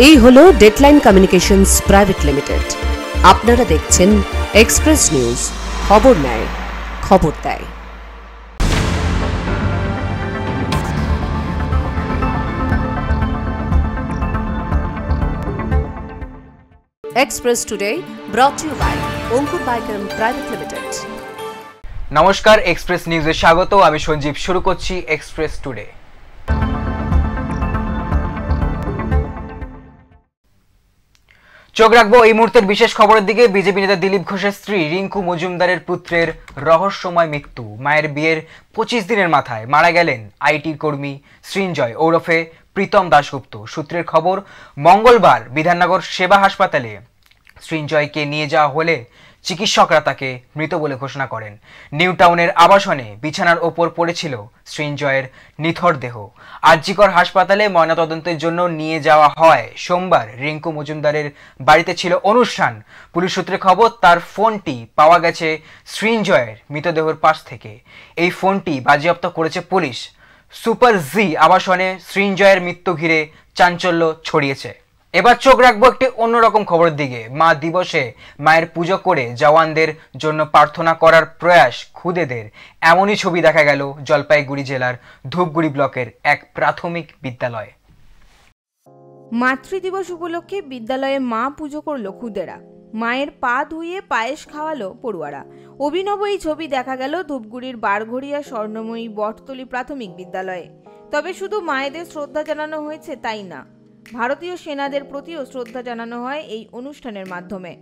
এই হলো deadline communications private limited. আপনারা দেখছেন এক্সপ্রেস নিউজ, খবর নেয়, খবর দেয়। Express Today brought you by Ankur বাইকার প্রাইভেট লিমিটেড। নমস্কার, এক্সপ্রেস নিউজে স্বাগত। আমি সঞ্জীব। শুরু করছি এক্সপ্রেস টুডে। চোখ রাখবো এই মুহূর্তের বিশেষ খবরের দিকে। বিজেপি নেতা দিলীপ ঘোষের স্ত্রী রিঙ্কু মজুমদারের পুত্রের রহস্যময় মৃত্যু। মায়ের বিয়ের 25 দিনের মাথায় মারা গেলেন আইটি কর্মী সৃঞ্জয় ওরফে প্রীতম দাশগুপ্ত। সূত্রের খবর, মঙ্গলবার বিধাননগর সেবা হাসপাতালে সৃঞ্জয়কে নিয়ে যাওয়া হলে চিকিৎসকরা তাকে মৃত বলে ঘোষণা করেন। নিউ টাউনের আবাসনে বিছানার ওপর পড়েছিল সৃঞ্জয়ের নিথর দেহ। আরজিকর হাসপাতালে ময়নাতদন্তের জন্য নিয়ে যাওয়া হয়। সোমবার রিঙ্কু মজুমদারের বাড়িতে ছিল অনুষ্ঠান। পুলিশ সূত্রে খবর, তার ফোনটি পাওয়া গেছে সৃঞ্জয়ের মৃতদেহের পাশ থেকে। এই ফোনটি বাজেয়াপ্ত করেছে পুলিশ। সুপার জি আবাসনে সৃঞ্জয়ের মৃত্যু ঘিরে চাঞ্চল্য ছড়িয়েছে। এবার চোখ রাখবো একটি অন্যরকম খবরের দিকে। মা দিবসে মায়ের পুজো করে জওয়ানদের জন্য প্রার্থনা করার প্রয়াস খুদেদের, এমনই ছবি দেখা গেল জলপাইগুড়ি জেলার ধূপগুড়ি ব্লকের এক প্রাথমিক বিদ্যালয়ে। মাতৃদিবস উপলক্ষে বিদ্যালয়ে মা পুজো করলো খুদেরা। মায়ের পা ধুইয়ে পায়েস খাওয়ালো পড়ুয়ারা। অভিনব এই ছবি দেখা গেল ধূপগুড়ির বারঘড়িয়া স্বর্ণময়ী বটতলী প্রাথমিক বিদ্যালয়ে। তবে শুধু মায়েদের শ্রদ্ধা জানানো হয়েছে তাই না, ভারতীয় সেনাদের প্রতিও শ্রদ্ধা জানানো হয় এই অনুষ্ঠানের মাধ্যমে।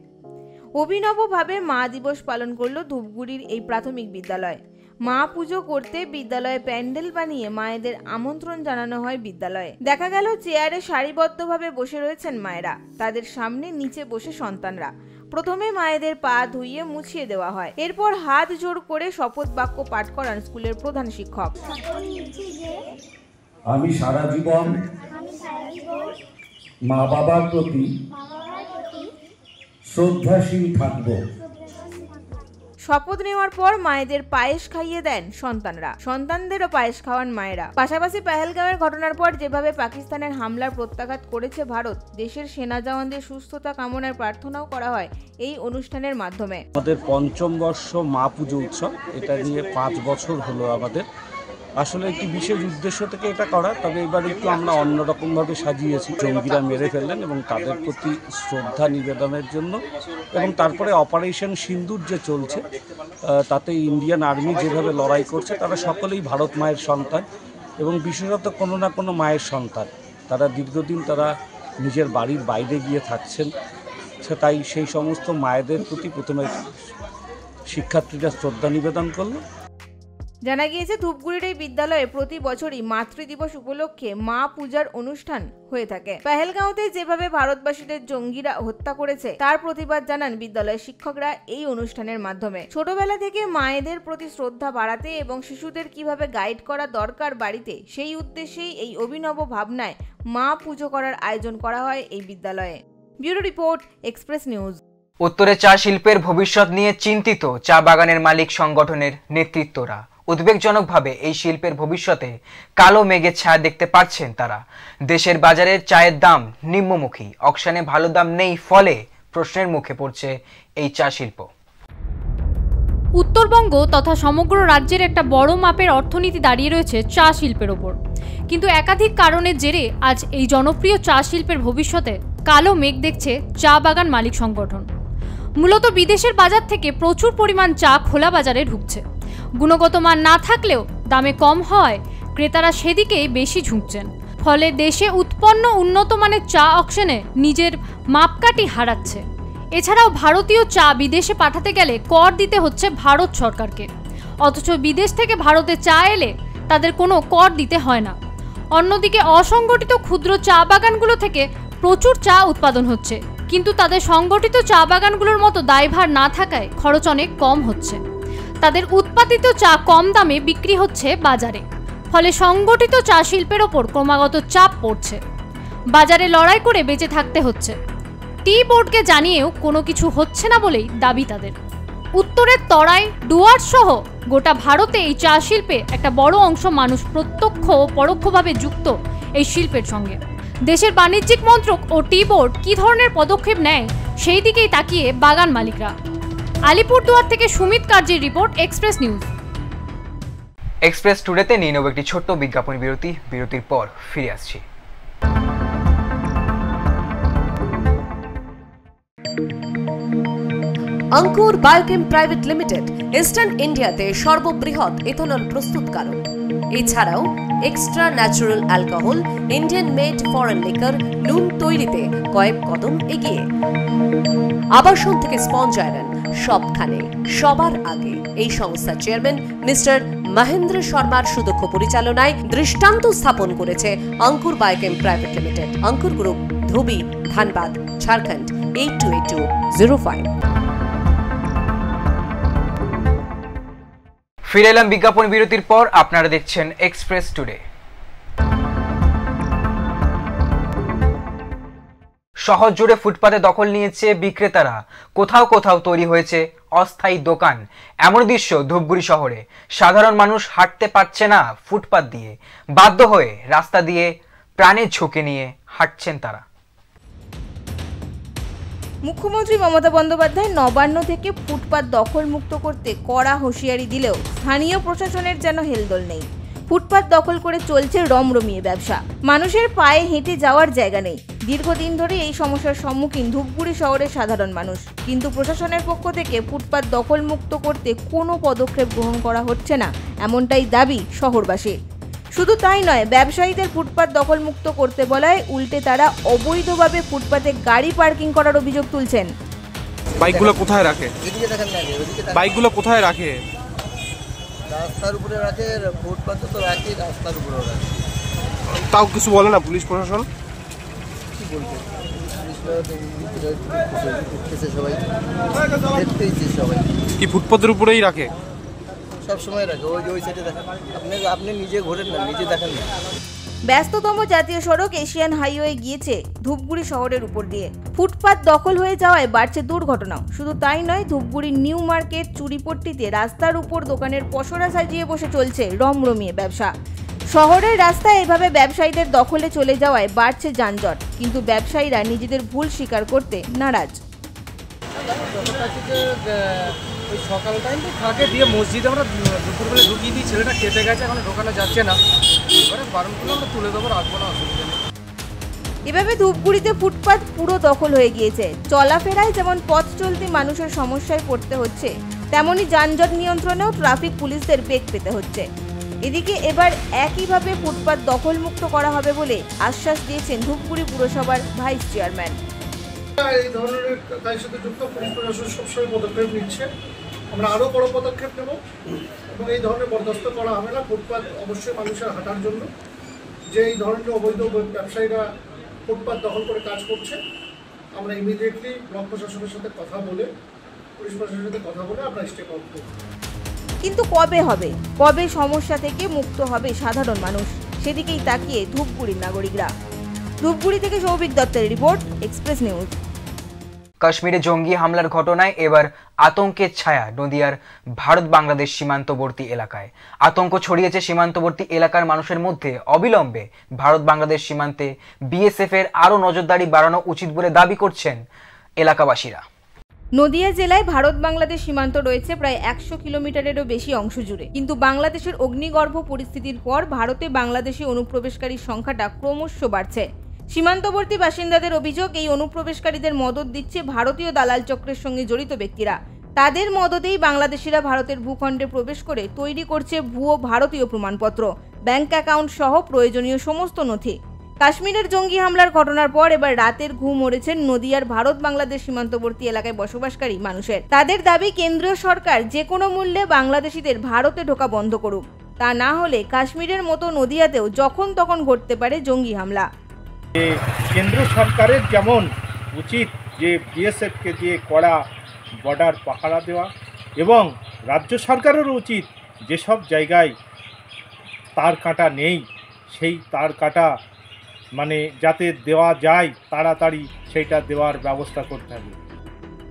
অভিনবভাবে মা দিবস পালন করলো ধূপগুড়ির এই প্রাথমিক বিদ্যালয়। মা পুজো করতে বিদ্যালয়ে প্যান্ডেল বানিয়ে মায়েদের আমন্ত্রণ জানানো হয় বিদ্যালয়ে। দেখা গেল চেয়ারে সারিবদ্ধভাবে বসে রয়েছেন মায়েরা, তাদের সামনে নিচে বসে সন্তানরা। প্রথমে মায়েদের পা ধুইয়ে মুছিয়ে দেওয়া হয়, এরপর হাত জোড় করে শপথ বাক্য পাঠ করান স্কুলের প্রধান শিক্ষক। আমি সারা জীবন মা বাবার প্রতি শ্রদ্ধাশীল থাকব। শপথ নেওয়ার পর মায়েদের পায়েস খাইয়ে দেন সন্তানরা, সন্তানদেরও পায়েস খাওয়ান মায়েরা। পাশাপাশি পেহেলগাঁওয়ের ঘটনার পর যেভাবে পাকিস্তানের হামলার প্রত্যাঘাত করেছে ভারত, দেশের সেনা জওয়ানদের সুস্থতা কামনার প্রার্থনাও করা হয় এই অনুষ্ঠানের মাধ্যমে। আমাদের পঞ্চম বর্ষ মা পুজো উৎসব, এটা নিয়ে 5 বছর হলো আমাদের। আসলে একটি বিশেষ উদ্দেশ্য থেকে এটা করা, তবে এবার একটু আমরা অন্যরকমভাবে সাজিয়েছি। জঙ্গিরা মেরে ফেললেন এবং তাদের প্রতি শ্রদ্ধা নিবেদনের জন্য, এবং তারপরে অপারেশন সিন্দুর যে চলছে তাতে ইন্ডিয়ান আর্মি যেভাবে লড়াই করছে, তারা সকলেই ভারত মায়ের সন্তান এবং বিশেষত কোনো না কোনো মায়ের সন্তান। তারা দীর্ঘদিন তারা নিজের বাড়ির বাইরে গিয়ে থাকছেন, তাই সেই সমস্ত মায়েদের প্রতি প্রথমে শিক্ষার্থীরা শ্রদ্ধা নিবেদন করলো। জানা গিয়েছে ধূপগুড়ির এই বিদ্যালয়ে প্রতি বছরই মাতৃদিবস উপলক্ষে মা পূজার অনুষ্ঠান হয়ে থাকে। পেহেলগাঁওতে যেভাবে ভারতবাসীদের জঙ্গিরা হত্যা করেছে তার প্রতিবাদ জানান বিদ্যালয়ের শিক্ষকরা এই অনুষ্ঠানের মাধ্যমে। ছোটবেলা থেকে মায়েদের প্রতি শ্রদ্ধা বাড়াতে এবং শিশুদের কিভাবে গাইড করা দরকার বাড়িতে, সেই উদ্দেশ্যেই এই অভিনব ভাবনায় মা পুজো করার আয়োজন করা হয় এই বিদ্যালয়ে। Bureau report, express news. উত্তরে চা শিল্পের ভবিষ্যৎ নিয়ে চিন্তিত চা বাগানের মালিক সংগঠনের নেতৃত্বরা। উদ্বেগজনকভাবে এই শিল্পের ভবিষ্যতে কালো মেঘের ছায়া দেখতে পাচ্ছেন তারা। দেশের বাজারে চায়ের দাম নিম্নমুখী, অকশনে ভালো দাম নেই, ফলে প্রশ্নের মুখে পড়ছে এই চা শিল্প। উত্তরবঙ্গ তথা সমগ্র রাজ্যের একটা বড় মাপের অর্থনীতি দাঁড়িয়ে রয়েছে চা শিল্পের ওপর। কিন্তু একাধিক কারণের জেরে আজ এই জনপ্রিয় চা শিল্পের ভবিষ্যতে কালো মেঘ দেখছে চা বাগান মালিক সংগঠন। মূলত বিদেশের বাজার থেকে প্রচুর পরিমাণ চা খোলা বাজারে ঢুকছে। গুণগত মান না থাকলেও দামে কম হয় ক্রেতারা সেদিকেই বেশি ঝুঁকছেন। ফলে দেশে উৎপন্ন উন্নত মানের চা অকশনে নিজের মাপকাঠি হারাচ্ছে। এছাড়াও ভারতীয় চা বিদেশে পাঠাতে গেলে কর দিতে হচ্ছে ভারত সরকারকে, অথচ বিদেশ থেকে ভারতে চা এলে তাদের কোনো কর দিতে হয় না। অন্যদিকে অসংগঠিত ক্ষুদ্র চা বাগানগুলো থেকে প্রচুর চা উৎপাদন হচ্ছে, কিন্তু তাদের সংগঠিত চা বাগানগুলোর মতো দায়ভার না থাকায় খরচ অনেক কম হচ্ছে। তাদের উৎপাদিত চা কম দামে বিক্রি হচ্ছে বাজারে, ফলে সংগঠিত চা শিল্পের ওপর ক্রমাগত চাপ পড়ছে। বাজারে লড়াই করে বেঁচে থাকতে হচ্ছে। টি বোর্ডকে জানিয়েও কোনো কিছু হচ্ছে না বলেই দাবি তাদের। উত্তরের তরাই, ডুয়ার্স সহ গোটা ভারতে এই চা শিল্পে একটা বড় অংশ মানুষ প্রত্যক্ষ ও পরোক্ষভাবে যুক্ত এই শিল্পের সঙ্গে। দেশের বাণিজ্যিক মন্ত্রক ও টি বোর্ড কী ধরনের পদক্ষেপ নেয় সেই দিকেই তাকিয়ে বাগান মালিকরা। আলিপুরদুয়ার থেকে সুমিত কার্জির রিপোর্ট, এক্সপ্রেস নিউজ। এক্সপ্রেস টুডেতে নিয়ে নেব একটি ছোট্ট বিজ্ঞাপন বিরতি। বিরতির পর ফিরে আসছি। আঙ্কুর বায়োকেম প্রাইভেট লিমিটেড ইস্টার্ন ইন্ডিয়াতে সর্ববৃহৎ ইথেনল প্রস্তুতকারক। এছাড়াও extra natural alcohol, Indian made foreign liquor, নুন তৈরিতে কয়েক কদম এগিয়ে। আবাসন থেকে স্পঞ্জ আয়রন সবখানে সবার আগে এই সংস্থার চেয়ারম্যান মিস্টার মহেন্দ্র শর্মার সুদক্ষ পরিচালনায় দৃষ্টান্ত স্থাপন করেছে Ankur biochem private limited. Ankur group, Dhubi, Dhanbad, Jharkhand 828205। ফিরে এলাম বিজ্ঞাপন বিরতির পর। আপনারা দেখছেন এক্সপ্রেস টুডে। শহর জুড়ে ফুটপাতে দখল নিয়েছে বিক্রেতারা। কোথাও কোথাও তৈরি হয়েছে অস্থায়ী দোকান। এমন দৃশ্য ধূপগুড়ি শহরে। সাধারণ মানুষ হাঁটতে পারছে না ফুটপাত দিয়ে, বাধ্য হয়ে রাস্তা দিয়ে প্রাণের ঝুঁকি নিয়ে হাঁটছেন তারা। মুখ্যমন্ত্রী মমতা বন্দ্যোপাধ্যায় নবান্ন থেকে ফুটপাত দখলমুক্ত করতে কড়া হুঁশিয়ারি দিলেও স্থানীয় প্রশাসনের যেন হেলদোল নেই। ফুটপাত দখল করে চলছে রমরমিয়ে ব্যবসা। মানুষের পায়ে হেঁটে যাওয়ার জায়গা নেই। দীর্ঘদিন ধরে এই সমস্যার সম্মুখীন ধূপগুড়ি শহরের সাধারণ মানুষ, কিন্তু প্রশাসনের পক্ষ থেকে ফুটপাত দখলমুক্ত করতে কোনো পদক্ষেপ গ্রহণ করা হচ্ছে না, এমনটাই দাবি শহরবাসীর। শুধু তাই নয়, ব্যবসায়ীদের ফুটপাত দখলমুক্ত করতে বলায় উল্টে তারা অবৈধভাবে ফুটপাতে গাড়ি পার্কিং করার অভিযোগ তুলছেন। বাইকগুলো কোথায় রাখে? বাইকগুলো কোথায় রাখে? রাস্তার উপরে রাখে, ফুটপাতে তো রাখে, রাস্তার উপরেও রাখে। তাও কিছু বলে না পুলিশ প্রশাসন? কি বলবে, সবাই দেখতেইছে, সবাই কি ফুটপাতের উপরেই রাখে? সব সময় রাখে। ওই সাইডে দেখেন, আপনি নিজে ঘোরেন না, নিজে দেখেন না। ব্যস্ততম জাতীয় সড়ক এশিয়ান হাইওয়ে গিয়েছে ধূপগুড়ি শহরের উপর দিয়ে। ফুটপাত দখল হয়ে যাওয়ায় বাড়ছে দুর্ঘটনাও। শুধু তাই নয়, ধূপগুড়ির নিউ মার্কেট চুরিপট্টিতে রাস্তার উপর দোকানের পসরা সাজিয়ে বসে চলছে রমরমিয়ে ব্যবসা। শহরের রাস্তায় এভাবে ব্যবসায়ীদের দখলে চলে যাওয়ায় বাড়ছে যানজট, কিন্তু ব্যবসায়ীরা নিজেদের ভুল স্বীকার করতে নারাজ। ওই সকাল টাইম তো থাকে, দিয়ে মসজিদে আমরা দুপুরবেলা ঢুকিয়ে দিই, ছেলেটা কেটে গেছে, এখন ঢোকানো যাচ্ছে না। এবারে বারণগুলো আমরা তুলে দেবো, রাখবো না, অসুবিধা নেই। এভাবে ধূপগুড়িতে ফুটপাত পুরো দখল হয়ে গিয়েছে। চলাফেরায় যেমন পথ চলতি মানুষের সমস্যায় পড়তে হচ্ছে, তেমনি যানজট নিয়ন্ত্রণেও ট্রাফিক পুলিশদের বেগ পেতে হচ্ছে। এদিকে এবার একইভাবে ফুটপাত দখলমুক্ত করা হবে বলে আশ্বাস দিয়েছেন ধূপগুড়ি পুরসভার ভাইস চেয়ারম্যান। এই ধরনের কাজের সাথে যুক্ত পুলিশ প্রশাসন সবসময় পদক্ষেপ নিচ্ছে, আমরা আরও বড় পদক্ষেপ নেব এবং এই ধরনের বরদাস্ত করা হবে না। ফুটপাত অবশ্যই মানুষের হাঁটার জন্য। যে এই ধরনের অবৈধ ব্যবসায়ীরা ফুটপাত দখল করে কাজ করছে, আমরা ইমিডিয়েটলি ব্লক প্রশাসনের সাথে কথা বলে, পুলিশ প্রশাসনের সাথে কথা বলে আমরা স্টেপ আউট করব। কিন্তু কবে হবে, কবে সমস্যা থেকে মুক্ত হবে সাধারণ মানুষ, সেদিকেই তাকিয়ে ধূপগুড়ির নাগরিকরা। ধূপগুড়ি থেকে সৌভিক দত্তের রিপোর্ট, এক্সপ্রেস নিউজ। কাশ্মীরে জঙ্গি হামলার ঘটনায় এবার আতঙ্কের ছায়া নদিয়ার ভারত বাংলাদেশ সীমান্তবর্তী এলাকায়। আতঙ্ক ছড়িয়েছে সীমান্তবর্তী এলাকার মানুষের মধ্যে। অবিলম্বে ভারত বাংলাদেশ সীমান্তে বিএসএফ এর আরও নজরদারি বাড়ানো উচিত বলে দাবি করছেন এলাকাবাসীরা। নদিয়া জেলায় ভারত বাংলাদেশ সীমান্ত রয়েছে প্রায় 100 কিলোমিটারেরও বেশি অংশ জুড়ে, কিন্তু বাংলাদেশের অগ্নিগর্ভ পরিস্থিতির পর ভারতে বাংলাদেশি অনুপ্রবেশকারীর সংখ্যাটা ক্রমশ বাড়ছে। সীমান্তবর্তী বাসিন্দাদের অভিযোগ, এই অনুপ্রবেশকারীদের মদত দিচ্ছে ভারতীয় দালাল চক্রের সঙ্গে জড়িত ব্যক্তিরা। তাদের মদতেই বাংলাদেশিরা ভারতের ভূখণ্ডে প্রবেশ করে তৈরি করছে ভুয়ো ভারতীয় প্রমাণপত্র, ব্যাংক অ্যাকাউন্ট সহ প্রয়োজনীয় সমস্ত নথি। কাশ্মীরের জঙ্গি হামলার ঘটনার পর এবার রাতের ঘুম উড়েছেন নদিয়ার ভারত বাংলাদেশ সীমান্তবর্তী এলাকায় বসবাসকারী মানুষের। তাদের দাবি, কেন্দ্রীয় সরকার যে কোনো মূল্যে বাংলাদেশিদের ভারতে ঢোকা বন্ধ করুক, তা না হলে কাশ্মীরের মতো নদিয়াতেও যখন তখন ঘটতে পারে জঙ্গি হামলা। কেন্দ্র সরকারের যেমন উচিত যে বিএসএফকে দিয়ে কড়া বর্ডার পাহারা দেওয়া, এবং রাজ্য সরকারেরও উচিত যেসব জায়গায় তার কাটা নেই সেই তার কাটা যাতে দেওয়া যায় তাড়াতাড়ি সেইটা দেওয়ার ব্যবস্থা করতে হবে।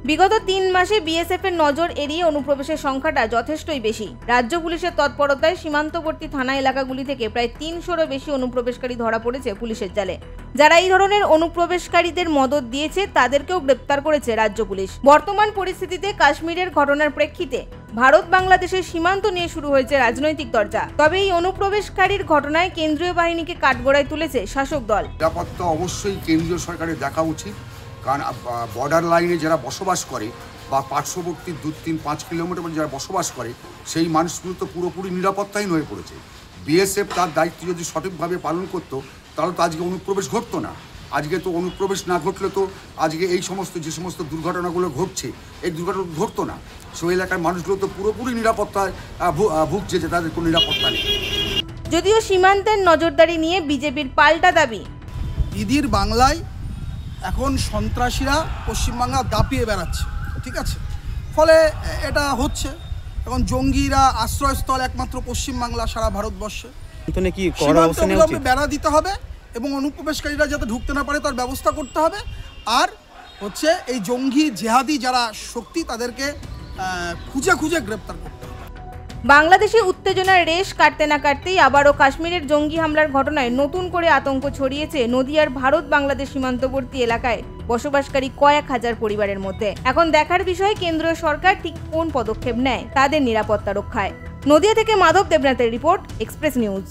বিগত 3 মাসে বিএসএফ এর নজর এড়িয়ে অনুপ্রবেশের সংখ্যাটা যথেষ্টই বেশি। রাজ্য পুলিশের তৎপরতায় সীমান্তবর্তী থানা এলাকাগুলি থেকে প্রায় 300-রও বেশি অনুপ্রবেশকারী ধরা পড়েছে পুলিশের জালে। যারা এই ধরনের অনুপ্রবেশকারীদের মদত দিয়েছে তাদেরকেও গ্রেপ্তার করেছে রাজ্য পুলিশ। বর্তমান পরিস্থিতিতে কাশ্মীরের ঘটনার প্রেক্ষিতে ভারত বাংলাদেশের সীমান্ত নিয়ে শুরু হয়েছে রাজনৈতিক চর্চা। তবে এই অনুপ্রবেশকারীর ঘটনায় কেন্দ্রীয় বাহিনীকে কাঠগড়ায় তুলেছে শাসক দল। নিরাপত্তা অবশ্যই কেন্দ্রীয় সরকারের দেখা উচিত, কারণ বর্ডার লাইনে যারা বসবাস করে বা পার্শ্ববর্তী 2-3-5 কিলোমিটার যারা বসবাস করে সেই মানুষগুলো তো পুরোপুরি নিরাপত্তাহীন হয়ে পড়েছে। বিএসএফ তার দায়িত্ব যদি সঠিকভাবে পালন করতো তাহলে তো আজকে অনুপ্রবেশ ঘটতো না। আজকে তো অনুপ্রবেশ না ঘটলে তো আজকে এই সমস্ত যে সমস্ত দুর্ঘটনাগুলো ঘটছে এই দুর্ঘটনা ঘটতো না। সেই এলাকার মানুষগুলো তো পুরোপুরি নিরাপত্তায় ভুগছে, যে তাদের কোনো নিরাপত্তা নেই। যদিও সীমান্তের নজরদারি নিয়ে বিজেপির পাল্টা দাবি। দিদির বাংলায় এখন সন্ত্রাসীরা পশ্চিমবাংলা দাপিয়ে বেড়াচ্ছে, ঠিক আছে, ফলে এটা হচ্ছে এখন জঙ্গিরা আশ্রয়স্থল একমাত্র পশ্চিমবাংলা সারা ভারতবর্ষে। সীমান্ত বেড়া দিতে হবে এবং অনুপ্রবেশকারীরা যাতে ঢুকতে না পারে তার ব্যবস্থা করতে হবে। আর হচ্ছে এই জঙ্গি জেহাদি যারা শক্তি তাদেরকে খুঁজে খুঁজে গ্রেপ্তার করতে হবে। বাংলাদেশে উত্তেজনার রেশ কাটতে না কাটতেই আবারও কাশ্মীরের জঙ্গি হামলার ঘটনায় নতুন করে আতঙ্ক ছড়িয়েছে নদিয়ার ভারত বাংলাদেশ সীমান্তবর্তী এলাকায় বসবাসকারী কয়েক হাজার পরিবারের মধ্যে। এখন দেখার বিষয় কেন্দ্রীয় সরকার ঠিক কোন পদক্ষেপ নেয় তাদের নিরাপত্তা রক্ষায়। নদিয়া থেকে মাধব দেবনাথের রিপোর্ট, এক্সপ্রেস নিউজ।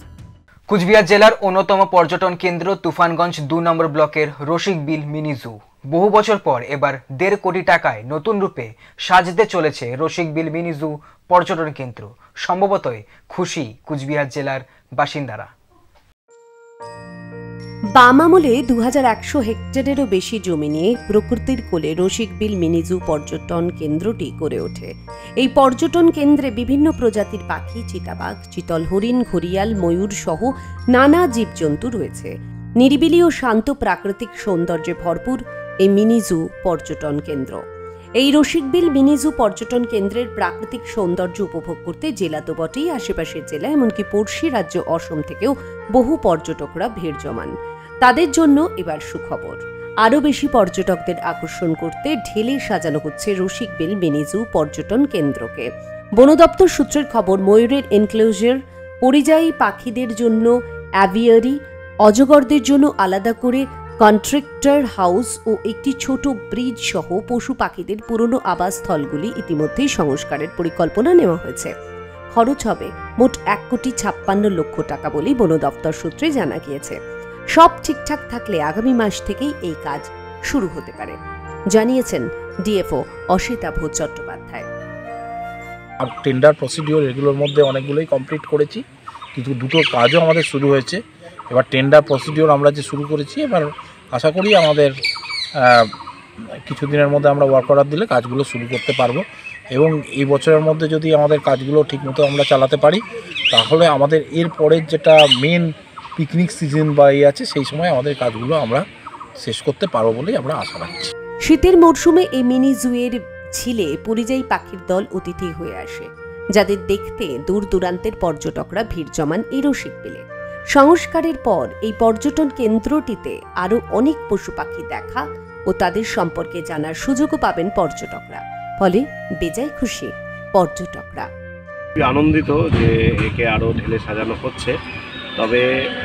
কুচবিহার জেলার অন্যতম পর্যটন কেন্দ্র তুফানগঞ্জ 2 নম্বর ব্লকের রসিকবিল মিনি জু বহু বছর পর এবার 1.5 কোটি টাকায় নতুন রূপে সাজতে চলেছে রসিকবিল মিনি জু পর্যটন কেন্দ্র। সম্ভবতই খুশি কুচবিহার জেলার বাসিন্দারা। বাম আমলে 2100 হেক্টরেরও বেশি জমি নিয়ে প্রকৃতির কোলে রসিকবিল মিনি জু পর্যটন কেন্দ্রটি গড়ে ওঠে। এই পর্যটন কেন্দ্রে বিভিন্ন প্রজাতির পাখি, চিতাবাঘ, চিতল হরিণ, ঘড়িয়াল, ময়ূর সহ নানা জীবজন্তু রয়েছে। নিরিবিলি ও শান্ত প্রাকৃতিক সৌন্দর্যে ভরপুর এই মিনি জু পর্যটন কেন্দ্র। এই রসিকবিল মিনি জু পর্যটন কেন্দ্রের প্রাকৃতিক সৌন্দর্য উপভোগ করতে জেলা তো বটেই, আশেপাশের জেলা এমনকি পড়শি রাজ্য অসম থেকেও বহু পর্যটকরা ভিড় জমান। তাদের জন্য এবার সুখবর, আরও বেশি পর্যটকদের আকর্ষণ করতে ঢেলে সাজানো হচ্ছে রসিকবিল মিনি জু পর্যটন কেন্দ্রকে। বন দপ্তর সূত্রের খবর, ময়ূরের এনক্লোজার, পরিযায়ী পাখিদের জন্য অ্যাভিয়ারি, অজগরদের জন্য আলাদা করে কন্ট্রাক্টর হাউস ও একটি ছোট ব্রিজ সহ পশু পাখিদের পুরনো আবাসস্থলগুলি ইতিমধ্যেই সংস্কারের পরিকল্পনা নেওয়া হয়েছে। খরচ হবে মোট 1,56,00,000 টাকা বলেই বন দপ্তর সূত্রে জানা গিয়েছে। সব ঠিকঠাক থাকলে আগামী মাস থেকেই এই কাজ শুরু হতে পারে, জানিয়েছেন ডিএফও অসিতাভ চট্টোপাধ্যায়। আর টেন্ডার প্রসিডিওর এগুলোর মধ্যে অনেকগুলোই কমপ্লিট করেছি, কিন্তু দুটো কাজও আমাদের শুরু হয়েছে। এবার টেন্ডার প্রসিডিওর আমরা যে শুরু করেছি, এবার আশা করি আমাদের কিছুদিনের মধ্যে আমরা ওয়ার্ক অর্ডার দিলে কাজগুলো শুরু করতে পারবো এবং এই বছরের মধ্যে যদি আমাদের কাজগুলো ঠিকমতো আমরা চালাতে পারি তাহলে আমাদের এর পরের যেটা মেন পিকনিক সিজন বা এই আছে সেই সময় আমাদের কাজগুলো আমরা শেষ করতে পারবো বলেই আমরা আশা রাখছি। শীতের মরশুমে এই মিনি জুয়ের ঝিলে পরিযায়ী পাখির দল অতিথি হয়ে আসে, যাদের দেখতে দূর দূরান্তের পর্যটকরা ভিড় জমান এই রসিকবিলে। সংস্কারের পর এই পর্যটন কেন্দ্রটিতে আরও অনেক পশু পাখি দেখা ও তাদের সম্পর্কে জানার সুযোগও পাবেন পর্যটকরা, ফলে বেজায় খুশি পর্যটকরা। আনন্দিত যে একে আরও ঢেলে সাজানো হচ্ছে, তবে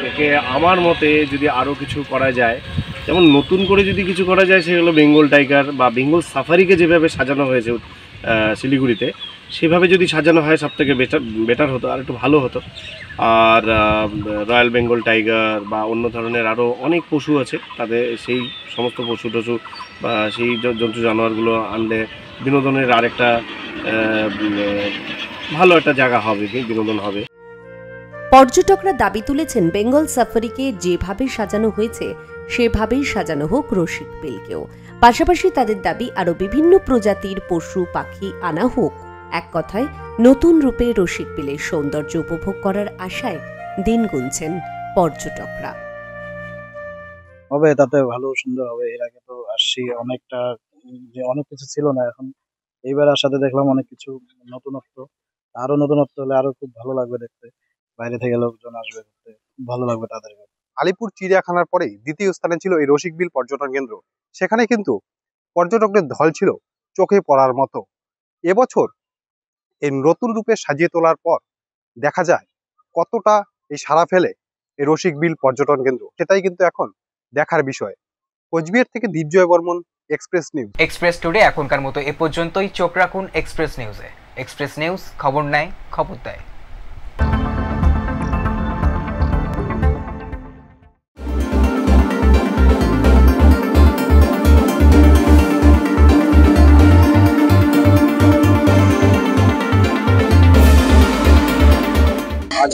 একে আমার মতে যদি আরও কিছু করা যায়, যেমন নতুন করে যদি কিছু করা যায় সেগুলো বেঙ্গল টাইগার বা বেঙ্গল সাফারিকে যেভাবে সাজানো হয়েছে শিলিগুড়িতে, সেভাবে যদি সাজানো হয় সবথেকে বেটার হতো, আর একটু ভালো হতো। আর রয়্যাল বেঙ্গল টাইগার বা অন্য ধরনের আরও অনেক পশু আছে, তাদের সেই সমস্ত পশু টশু বা সেই জন্তু জানোয়ারগুলো আনলে বিনোদনের আরেকটা ভালো একটা জায়গা হবে, বিনোদন হবে। পর্যটকরা দাবি তুলেছেন বেঙ্গল সাফারিকে যেভাবে সাজানো হয়েছে সেভাবেই সাজানো হোক রসিকবিলকেও। পাশাপাশি তাদের দাবি আরও বিভিন্ন প্রজাতির পশু পাখি আনা হোক। এক কথায় নতুন রূপে রসিকবিলের সৌন্দর্য উপভোগ করার আশায় দিন গুনছেন পর্যটকরা। হবে তাতে ভালো সুন্দর হবে। এর আগে তো আসছি অনেকটা, যে অনেক কিছু ছিল না, এখন এইবার আসাতে দেখলাম অনেক কিছু নতুনত্ব, আরো নতুনত্ব হলে আরো খুব ভালো লাগবে দেখতে। বাইরে থেকে লোকজন আসবে দেখতে, খুব ভালো লাগবে তাদেরকে। আলিপুর চিড়িয়াখানার পরেই দ্বিতীয় স্থানে ছিল এই রসিকবিল পর্যটন কেন্দ্র। সেখানে কিন্তু পর্যটকদের ঢল ছিল চোখে পড়ার মতো। এবছর এই নতুন রূপে সাজিয়ে তোলার পর দেখা যায় কতটা এই সাড়া ফেলে এই রসিকবিল পর্যটন কেন্দ্র, সেটাই কিন্তু এখন দেখার বিষয়। কোচবিহার থেকে Dipjoy Barman, express news. Express today এখনকার মতো এ পর্যন্তই। চোখ রাখুন এক্সপ্রেস নিউজে। এক্সপ্রেস নিউজ, খবর নেয়, খবর দেয়।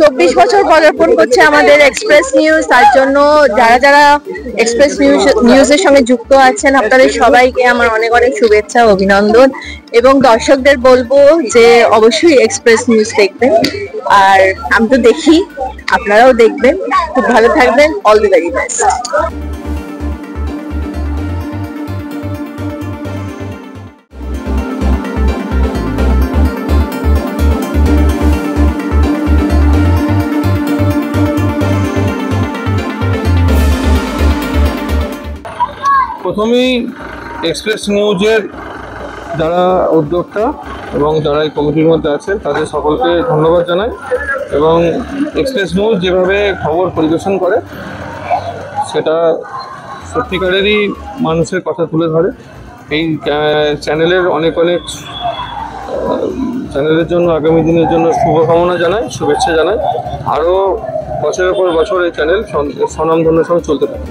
চব্বিশ বছর পদার্পণ করছে আমাদের এক্সপ্রেস নিউজ। তার জন্য যারা যারা এক্সপ্রেস নিউজের সঙ্গে যুক্ত আছেন আপনাদের সবাইকে আমার অনেক অনেক শুভেচ্ছা, অভিনন্দন। এবং দর্শকদের বলবো যে অবশ্যই এক্সপ্রেস নিউজ দেখবেন। আর আমি তো দেখি, আপনারাও দেখবেন। খুব ভালো থাকবেন। All the very best. প্রথমেই এক্সপ্রেস নিউজের যারা উদ্যোক্তা এবং যারা এই কমিটির মধ্যে আছেন তাদের সকলকে ধন্যবাদ জানাই। এবং এক্সপ্রেস নিউজ যেভাবে খবর পরিবেশন করে সেটা সত্যিকারেরই মানুষের কথা তুলে ধরে। এই চ্যানেলের অনেক অনেক চ্যানেলের জন্য আগামী দিনের জন্য শুভকামনা জানাই, শুভেচ্ছা জানাই। আরও বছরের পর বছর এই চ্যানেল স্বনামধন্য সহ চলতে পারে।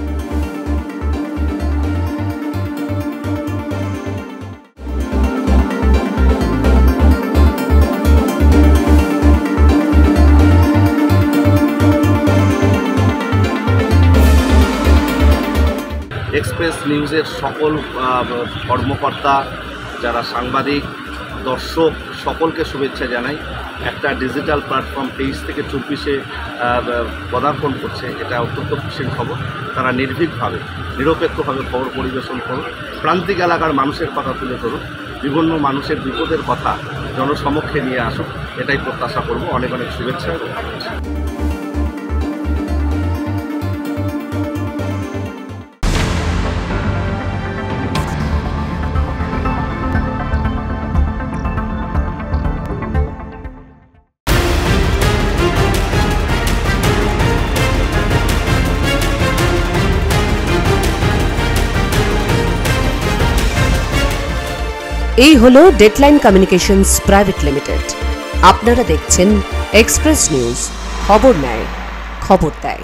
এক্সপ্রেস নিউজের সকল কর্মকর্তা, যারা সাংবাদিক, দর্শক সকলকে শুভেচ্ছা জানাই। একটা ডিজিটাল প্ল্যাটফর্ম 23 থেকে 24-এ পদার্পণ করছে, এটা অত্যন্ত খুশির খবর। তারা নির্ভীকভাবে, নিরপেক্ষভাবে খবর পরিবেশন করুন, প্রান্তিক এলাকার মানুষের কথা তুলে ধরুন, বিভিন্ন মানুষের বিপদের কথা জনসমক্ষে নিয়ে আসুন, এটাই প্রত্যাশা করব। অনেক অনেক শুভেচ্ছা এবং ভালোবাসা। এই হলো ডেডলাইন কমিউনিকেশনস প্রাইভেট লিমিটেড। আপনারা দেখছেন এক্সপ্রেস নিউজ, খবর নেয়, খবর দেয়।